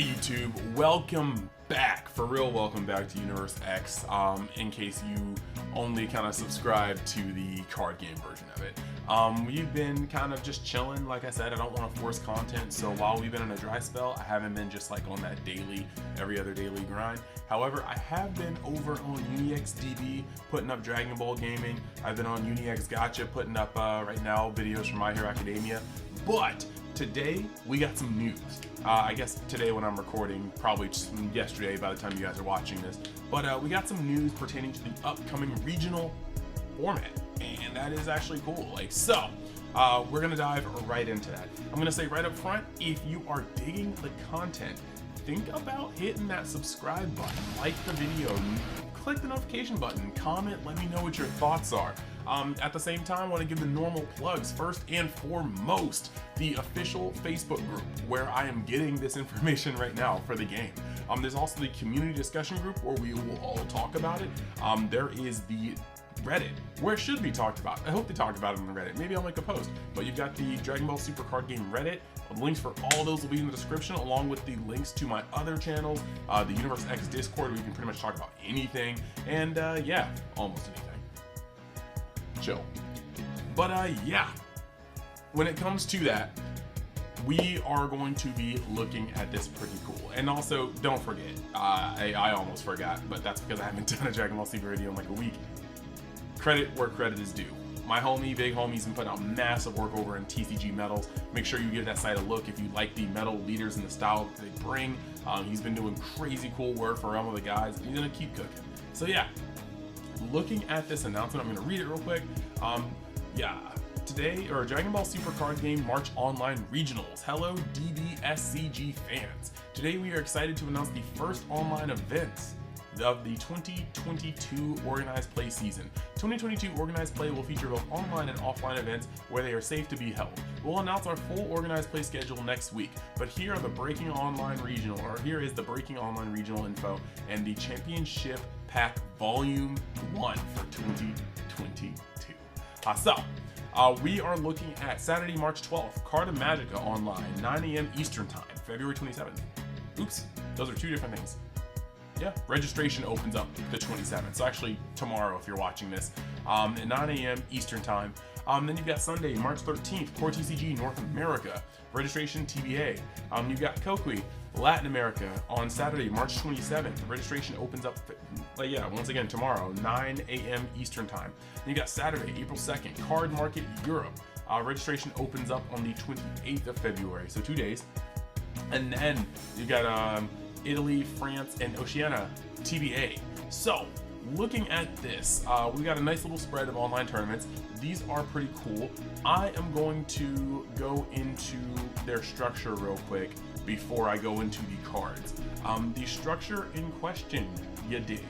Hey YouTube, welcome back, for real welcome back to Universe X, in case you only kind of subscribe to the card game version of it. We've been kind of just chilling, like I said. I don't want to force content, so while we've been in a dry spell, I haven't been just like on that daily, every other daily grind. However, I have been over on UniXDB putting up Dragon Ball gaming. I've been on UniX Gacha putting up right now videos from My Hero Academia, but today we got some news. I guess today when I'm recording, probably just yesterday by the time you guys are watching this, but we got some news pertaining to the upcoming regional format, and that is actually cool. We're gonna dive right into that. I'm gonna say right up front, if you are digging the content, think about hitting that subscribe button, like the video, click the notification button, comment, let me know what your thoughts are. At the same time, I want to give the normal plugs. First and foremost, the official Facebook group where I am getting this information right now for the game. There's also the community discussion group where we will all talk about it. There is the Reddit, where it should be talked about. I hope they talk about it on the Reddit. Maybe I'll make a post. But you've got the Dragon Ball Super Card Game Reddit. The links for all those will be in the description, along with the links to my other channels, the Universe X Discord, where you can pretty much talk about anything, and yeah, almost anything. Chill. But yeah, when it comes to that, we are going to be looking at this pretty cool. And also, don't forget, I almost forgot, but that's because I haven't done a Dragon Ball Super video in like a week. Credit where credit is due. My homie, big homie's been putting out massive work over in TCGMetalZ. Make sure you give that site a look if you like the metal leaders and the style that they bring. He's been doing crazy cool work for Realm of the Gods, and he's gonna keep cooking. So yeah, looking at this announcement, I'm gonna read it real quick. Today, Dragon Ball Super Card Game March Online Regionals. Hello DBSCG fans. Today we are excited to announce the first online events of the 2022 organized play season. 2022 organized play will feature both online and offline events where they are safe to be held. We'll announce our full organized play schedule next week, but here is the Breaking Online Regional info and the Championship Pack Volume 1 for 2022. We are looking at Saturday, March 12th, Carta Magica Online, 9 a.m. Eastern Time, February 27th. Oops, those are two different things. Yeah, registration opens up the 27th, so actually tomorrow if you're watching this, at 9 a.m. Eastern Time. Then you've got Sunday, March 13th, Core TCG North America, registration TBA. You've got Kokui Latin America on Saturday, March 27th. Registration opens up, once again tomorrow, 9 a.m. Eastern Time. Then you got Saturday, April 2nd, Card Market Europe. Registration opens up on the 28th of February, so 2 days. And then you got Italy, France, and Oceania TBA. So, looking at this, we got a nice little spread of online tournaments. These are pretty cool. I am going to go into their structure real quick before I go into the cards. The structure in question, you dig.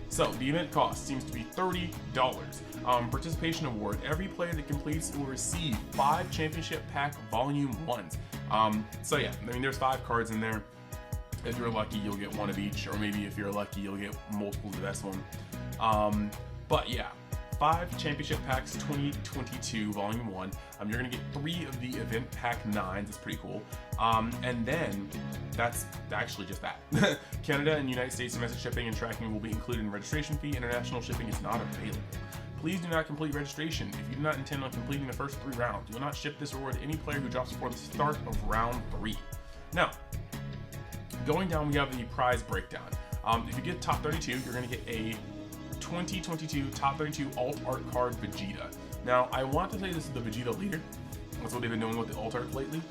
So, the event cost seems to be $30. Participation award. Every player that completes will receive 5 Championship Pack Volume 1s. So yeah, I mean, there's 5 cards in there. If you're lucky, you'll get one of each, or maybe if you're lucky, you'll get multiple of the best one. But yeah, 5 Championship Packs 2022 Volume 1. You're gonna get 3 of the Event Pack 9s. That's pretty cool. And then that's actually just that. Canada and United States domestic shipping and tracking will be included in registration fee. International shipping is not available. Please do not complete registration. If you do not intend on completing the first 3 rounds, you will not ship this reward to any player who drops before the start of round 3. Now, going down, we have the prize breakdown. If you get top 32, you're going to get a 2022 top 32 alt art card Vegeta. Now, I want to say this is the Vegeta leader. That's what they've been doing with the alt art lately.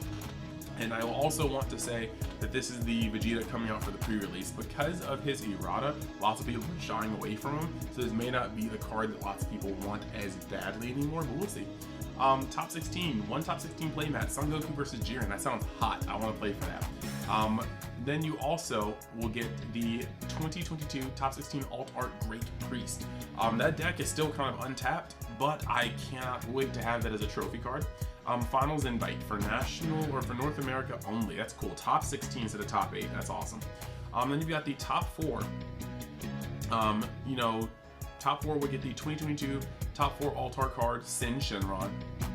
And I will also want to say that this is the Vegeta coming out for the pre-release. Because of his errata, lots of people have been shying away from him, so this may not be the card that lots of people want as badly anymore, but we'll see. Top 16, 1 top 16 playmat, Son Goku versus Jiren. That sounds hot. I want to play for that. Then you also will get the 2022 top 16 alt art Great Priest. That deck is still kind of untapped, but I cannot wait to have that as a trophy card. Finals invite for national or for North America only. That's cool. Top 16 instead of top 8. That's awesome. Then you've got the top 4. Top 4 would get the 2022 top 4 alt-art card, Sin Shenron.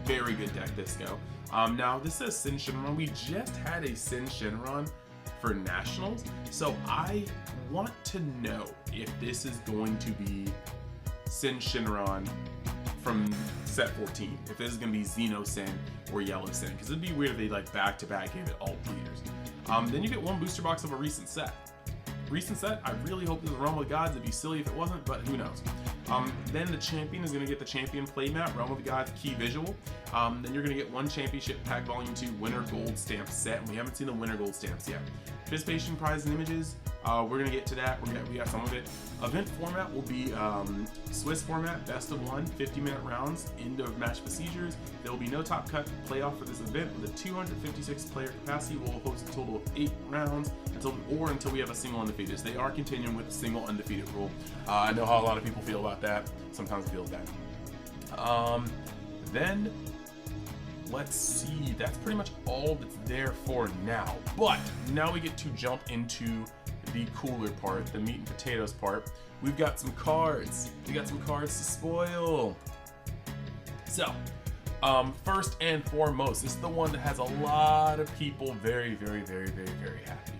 Very good deck this go. Now this says Sin Shenron. We just had a Sin Shenron for nationals. So I want to know if this is going to be Sin Shinron from set 14, if this is going to be Xeno Sin or Yellow Sin, because it'd be weird if they like back-to-back gave it all leaders. Then you get one booster box of a recent set. Recent set, I really hope this is Realm of the Gods. It'd be silly if it wasn't, but who knows. Then the champion is going to get the champion playmat, Realm of the Gods key visual. Then you're going to get one championship pack volume 2 winner gold stamp set, and we haven't seen the winner gold stamps yet. Participation prize and images, we're going to get to that. We got some of it. Event format will be Swiss format, best of 1, 50-minute rounds, end of match procedures. There will be no top cut playoff for this event. With a 256 player capacity, we'll host a total of 8 rounds until we have a single undefeated. So they are continuing with the single undefeated rule. I know how a lot of people feel about that. Sometimes it feels bad. Then let's see, that's pretty much all that's there for now. But now we get to jump into the cooler part, the meat and potatoes part. We've got some cards. We got some cards to spoil. So, first and foremost, this is the one that has a lot of people very, very, very, very, very happy.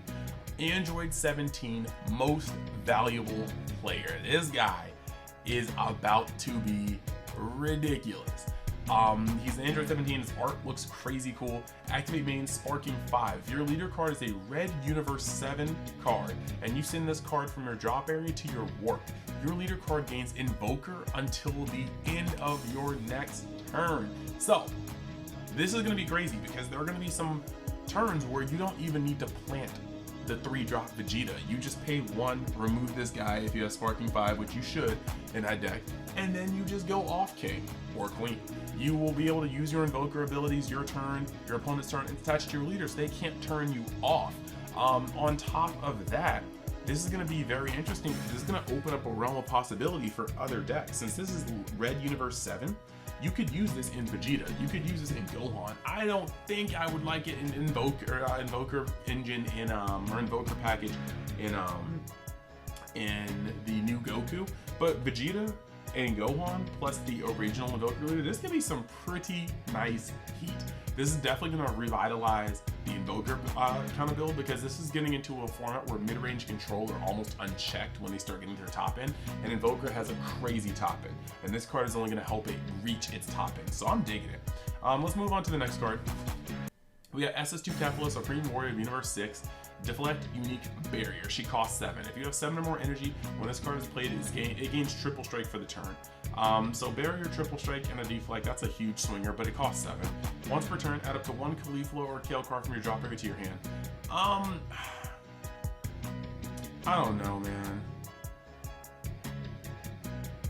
Android 17 most valuable player. This guy is about to be ridiculous. He's an Android 17, his art looks crazy cool. Activate main Sparking 5. If your leader card is a red Universe 7 card, and you send this card from your drop area to your warp, your leader card gains Invoker until the end of your next turn. So, this is going to be crazy because there are going to be some turns where you don't even need to plant the 3-drop Vegeta. You just pay 1, remove this guy if you have Sparking 5, which you should in that deck, and then you just go off King or Queen. You will be able to use your Invoker abilities your turn, your opponent's turn, it's attached to your leader, so they can't turn you off. On top of that, this is going to be very interesting because this is going to open up a realm of possibility for other decks. Since this is Red Universe 7, you could use this in Vegeta, you could use this in Gohan. I don't think I would like it in Invoker engine in or Invoker package in the new Goku, but Vegeta and Gohan plus the original Invoker leader, this can be some pretty nice heat. This is definitely going to revitalize the Invoker counter build because this is getting into a format where mid-range control are almost unchecked when they start getting their top end, and Invoker has a crazy top end, and this card is only going to help it reach its top end, so I'm digging it. Let's move on to the next card. We got SS2 Kefla, Supreme Warrior of Universe 6. Deflect Unique Barrier. She costs 7. If you have 7 or more energy, when this card is played, it gains triple strike for the turn. So Barrier, triple strike, and a deflect, that's a huge swinger, but it costs 7. Once per turn, add up to 1 Caulifla or Kale card from your drop area to your hand. I don't know, man.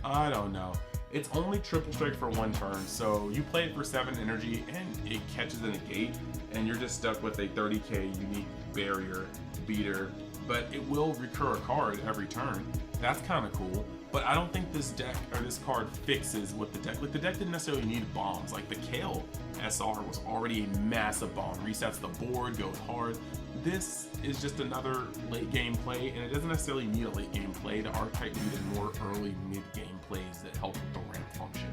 I don't know. It's only triple strike for 1 turn, so you play it for 7 energy and it catches in a gate, and you're just stuck with a 30k unique barrier beater, but it will recur a card every turn. That's kind of cool, but I don't think this deck or this card fixes what the deck, like the deck didn't necessarily need bombs. Like the Kale SR was already a massive bomb, resets the board, goes hard. This is just another late game play, and it doesn't necessarily need a late game play. The archetype needed more early mid game plays that help with the ramp function.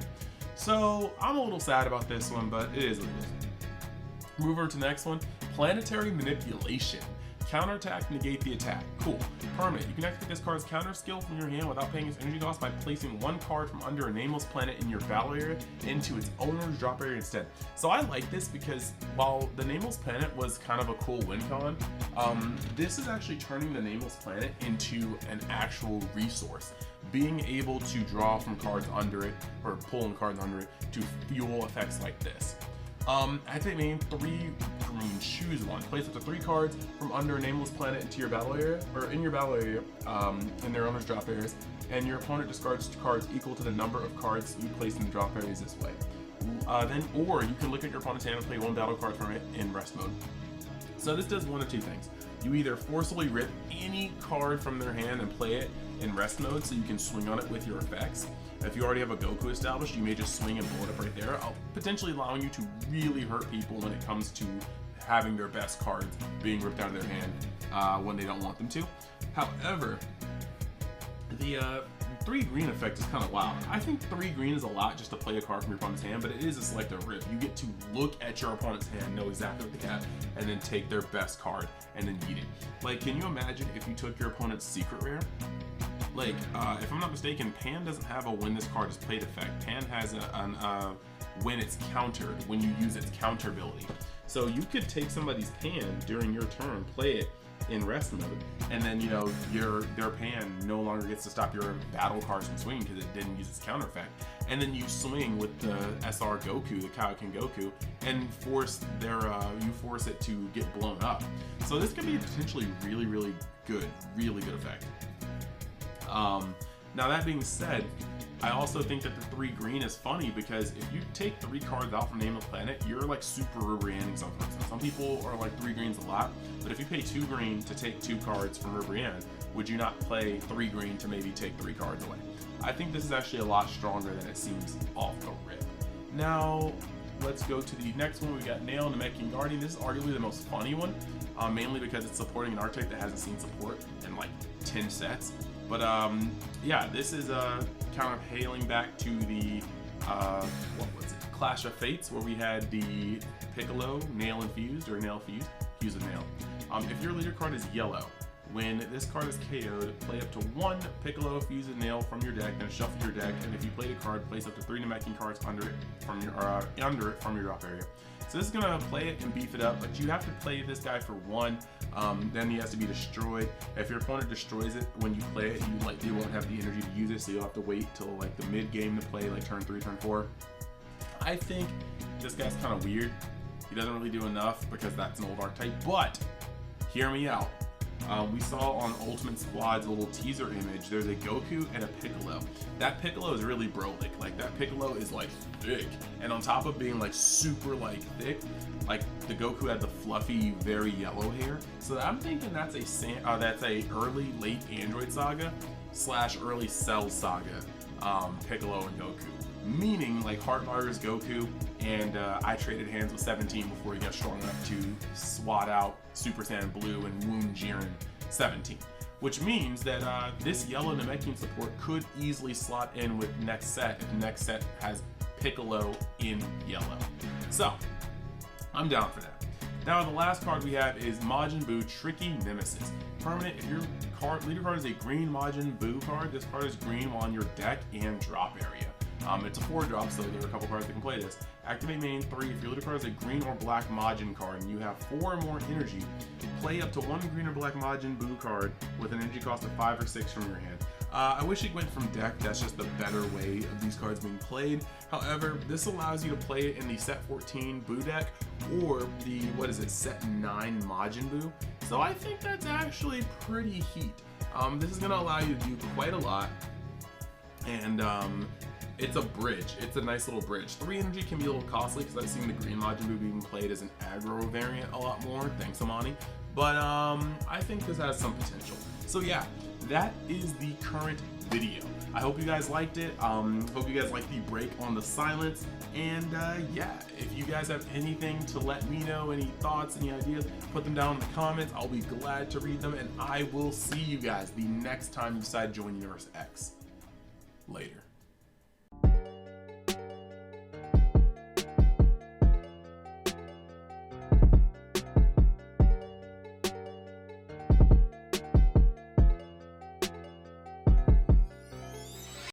So I'm a little sad about this one, but it is what it is. Move over to the next one. Planetary Manipulation. Counterattack, negate the attack. Cool. Permanent. You can activate this card's counter skill from your hand without paying its energy cost by placing 1 card from under a nameless planet in your battle area into its owner's drop area instead. So I like this because while the nameless planet was kind of a cool win con, this is actually turning the nameless planet into an actual resource. Being able to draw from cards under it, or pulling cards under it, to fuel effects like this. Activate main 3 green, choose 1. Place up to 3 cards from under a nameless planet into your battle area, or in your battle area, in their owner's drop areas, and your opponent discards cards equal to the number of cards you place in the drop areas this way. Or you can look at your opponent's hand and play 1 battle card from it in rest mode. So this does one of 2 things. You either forcibly rip any card from their hand and play it in rest mode so you can swing on it with your effects. If you already have a Goku established, you may just swing and blow it up right there, potentially allowing you to really hurt people when it comes to having their best cards being ripped out of their hand when they don't want them to. However, the 3 green effect is kind of wild. I think 3 green is a lot just to play a card from your opponent's hand, but it is a selective rip. You get to look at your opponent's hand, know exactly what they have, and then take their best card and then eat it. Like, can you imagine if you took your opponent's secret rare? Like, if I'm not mistaken, Pan doesn't have a when this card is played effect. Pan has a when it's countered, when you use its counter ability. So you could take somebody's Pan during your turn, play it in rest mode, and then, you know, their Pan no longer gets to stop your battle cards from swinging because it didn't use its counter effect. And then you swing with the SR Goku, the Kaioken Goku, and force you force it to get blown up. So this could be a potentially really good effect. Now that being said, I also think that the 3 green is funny because if you take 3 cards out from Name of the Planet, you're like super Ribrianning some person. Some people are like 3 greens a lot, but if you pay 2 green to take 2 cards from Ribrianne, would you not play 3 green to maybe take 3 cards away? I think this is actually a lot stronger than it seems off the rip. Now, let's go to the next one. We got Nail Namekian Guardian. This is arguably the most funny one, mainly because it's supporting an archetype that hasn't seen support in like 10 sets. But yeah, this is kind of hailing back to the what was it, Clash of Fates, where we had the Piccolo Nail Infused, or Nail Fused, Fuse of Nail. If your leader card is yellow, when this card is KO'd, play up to 1 Piccolo Fused Nail from your deck, then shuffle your deck, and if you played a card, place up to 3 Namekian cards under it from your drop area. So this is gonna play it and beef it up, but you have to play this guy for 1. Then he has to be destroyed. If your opponent destroys it when you play it, you likely won't have the energy to use it, so you'll have to wait till like the mid game to play, like turn 3, turn 4. I think this guy's kind of weird. He doesn't really do enough because that's an old archetype, but hear me out. We saw on Ultimate Squad's little teaser image, there's a Goku and a Piccolo. That Piccolo is really Brolik. Like, that Piccolo is like thick, and on top of being like super like thick, like the Goku had the fluffy, very yellow hair. So I'm thinking that's a early late Android Saga / early Cell Saga Piccolo and Goku. Meaning like Heartfire's Goku, and I traded hands with 17 before he got strong enough to swat out Super Saiyan Blue and wound Jiren 17. Which means that this yellow Namekian support could easily slot in with next set if the next set has Piccolo in yellow. So, I'm down for that. Now the last card we have is Majin Buu Tricky Nemesis. Permanent, if your leader card is a green Majin Buu card, this card is green while on your deck and drop area. It's a 4-drop, so there are a couple cards that can play this. Activate main 3. If your leader card is a green or black Majin card and you have 4 or more energy, play up to 1 green or black Majin Buu card with an energy cost of 5 or 6 from your hand. I wish it went from deck. That's just the better way of these cards being played. However, this allows you to play it in the set 14 Buu deck or the, set 9 Majin Buu. So I think that's actually pretty heat. This is going to allow you to do quite a lot. And it's a bridge. It's a nice little bridge. 3 energy can be a little costly because I've seen the green Majin Buu being played as an aggro variant a lot more. Thanks, Amani. But I think this has some potential. So yeah, that is the current video. I hope you guys liked it. Hope you guys liked the break on the silence. And yeah, if you guys have anything to let me know, any thoughts, any ideas, put them down in the comments. I'll be glad to read them, and I will see you guys the next time you decide to join Universe X. Later.